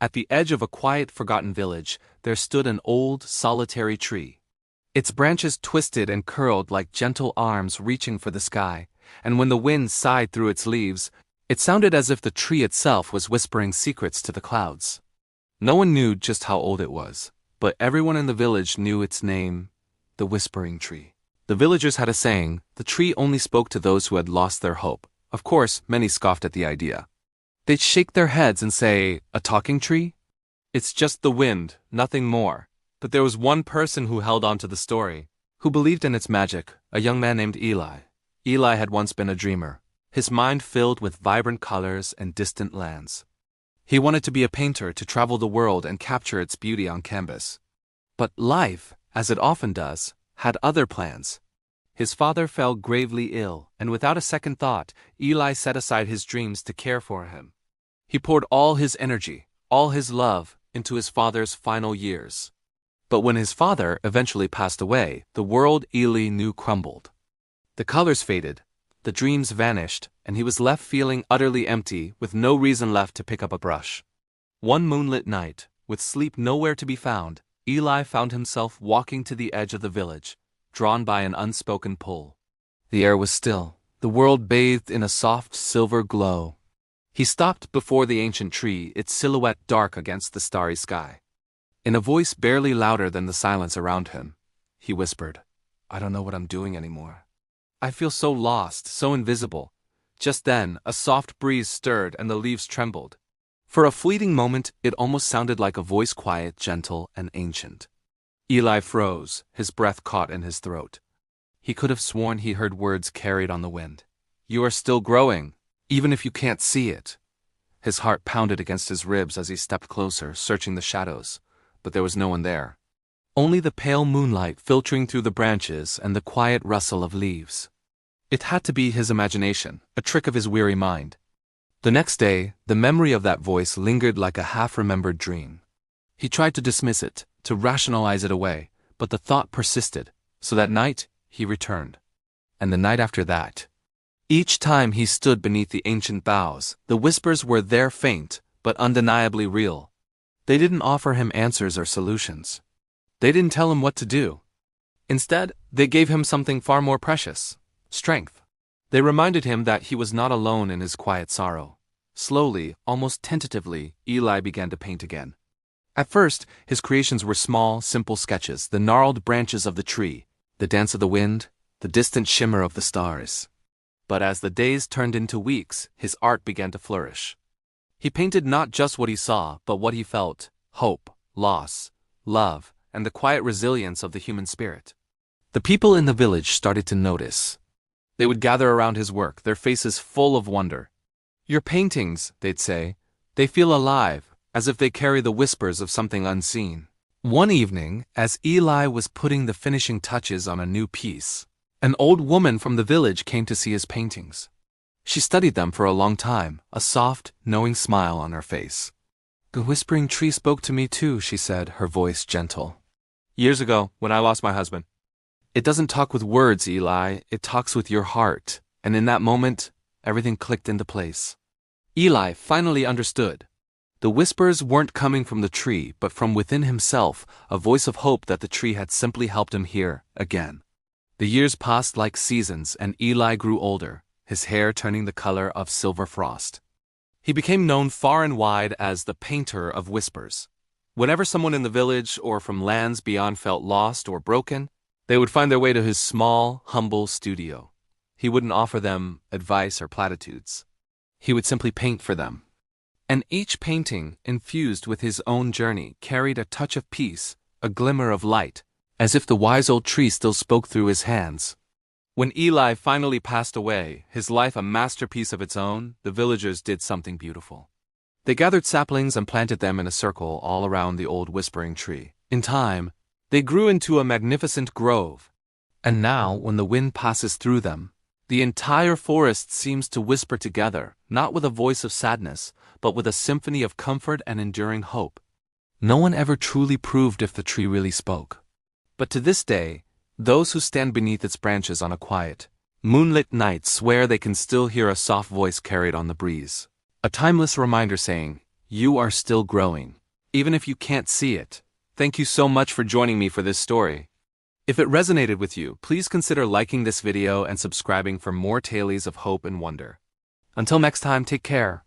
At the edge of a quiet, forgotten village, there stood an old, solitary tree. Its branches twisted and curled like gentle arms reaching for the sky, and when the wind sighed through its leaves, it sounded as if the tree itself was whispering secrets to the clouds. No one knew just how old it was, but everyone in the village knew its name, the Whispering Tree. The villagers had a saying: the tree only spoke to those who had lost their hope. Of course, many scoffed at the idea. They'd shake their heads and say, "A talking tree? It's just the wind, nothing more." But there was one person who held on to the story, who believed in its magic, a young man named Eli. Eli had once been a dreamer, his mind filled with vibrant colors and distant lands. He wanted to be a painter, to travel the world and capture its beauty on canvas. But life, as it often does, had other plans. His father fell gravely ill, and without a second thought, Eli set aside his dreams to care for him. He poured all his energy, all his love, into his father's final years. But when his father eventually passed away, the world Eli knew crumbled. The colors faded, the dreams vanished, and he was left feeling utterly empty, with no reason left to pick up a brush. One moonlit night, with sleep nowhere to be found, Eli found himself walking to the edge of the village, drawn by an unspoken pull. The air was still, the world bathed in a soft silver glow. He stopped before the ancient tree, its silhouette dark against the starry sky. In a voice barely louder than the silence around him, he whispered, "I don't know what I'm doing anymore. I feel so lost, so invisible." Just then, a soft breeze stirred and the leaves trembled. For a fleeting moment, it almost sounded like a voice, quiet, gentle, and ancient. Eli froze, his breath caught in his throat. He could have sworn he heard words carried on the wind. "You are still growing, even if you can't see it." His heart pounded against his ribs as he stepped closer, searching the shadows. But there was no one there. Only the pale moonlight filtering through the branches and the quiet rustle of leaves. It had to be his imagination, a trick of his weary mind. The next day, the memory of that voice lingered like a half-remembered dream. He tried to dismiss it, to rationalize it away, but the thought persisted, so that night, he returned. And the night after that. Each time he stood beneath the ancient boughs, the whispers were there, faint, but undeniably real. They didn't offer him answers or solutions. They didn't tell him what to do. Instead, they gave him something far more precious: strength. They reminded him that he was not alone in his quiet sorrow. Slowly, almost tentatively, Eli began to paint again. At first, his creations were small, simple sketches: the gnarled branches of the tree, the dance of the wind, the distant shimmer of the stars. But as the days turned into weeks, his art began to flourish. He painted not just what he saw, but what he felt: hope, loss, love, and the quiet resilience of the human spirit. The people in the village started to notice. They would gather around his work, their faces full of wonder. "Your paintings," they'd say, "they feel alive, as if they carry the whispers of something unseen." One evening, as Eli was putting the finishing touches on a new piece, an old woman from the village came to see his paintings. She studied them for a long time, a soft, knowing smile on her face. "The Whispering Tree spoke to me too," she said, her voice gentle. "Years ago, when I lost my husband." "It doesn't talk with words, Eli, it talks with your heart." And in that moment, everything clicked into place. Eli finally understood. The whispers weren't coming from the tree, but from within himself, a voice of hope that the tree had simply helped him hear again. The years passed like seasons, and Eli grew older, his hair turning the color of silver frost. He became known far and wide as the painter of whispers. Whenever someone in the village or from lands beyond felt lost or broken, they would find their way to his small, humble studio. He wouldn't offer them advice or platitudes. He would simply paint for them. And each painting, infused with his own journey, carried a touch of peace, a glimmer of light, as if the wise old tree still spoke through his hands. When Eli finally passed away, his life a masterpiece of its own, the villagers did something beautiful. They gathered saplings and planted them in a circle all around the old whispering tree. In time, they grew into a magnificent grove. And now, when the wind passes through them, the entire forest seems to whisper together, not with a voice of sadness, but with a symphony of comfort and enduring hope. No one ever truly proved if the tree really spoke. But to this day, those who stand beneath its branches on a quiet, moonlit night swear they can still hear a soft voice carried on the breeze. A timeless reminder saying, You are still growing, even if you can't see it. Thank you so much for joining me for this story. If it resonated with you, please consider liking this video and subscribing for more tales of hope and wonder. Until next time, take care.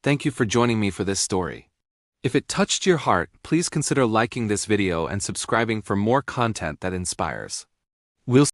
Thank you for joining me for this story. If it touched your heart, please consider liking this video and subscribing for more content that inspires. We'll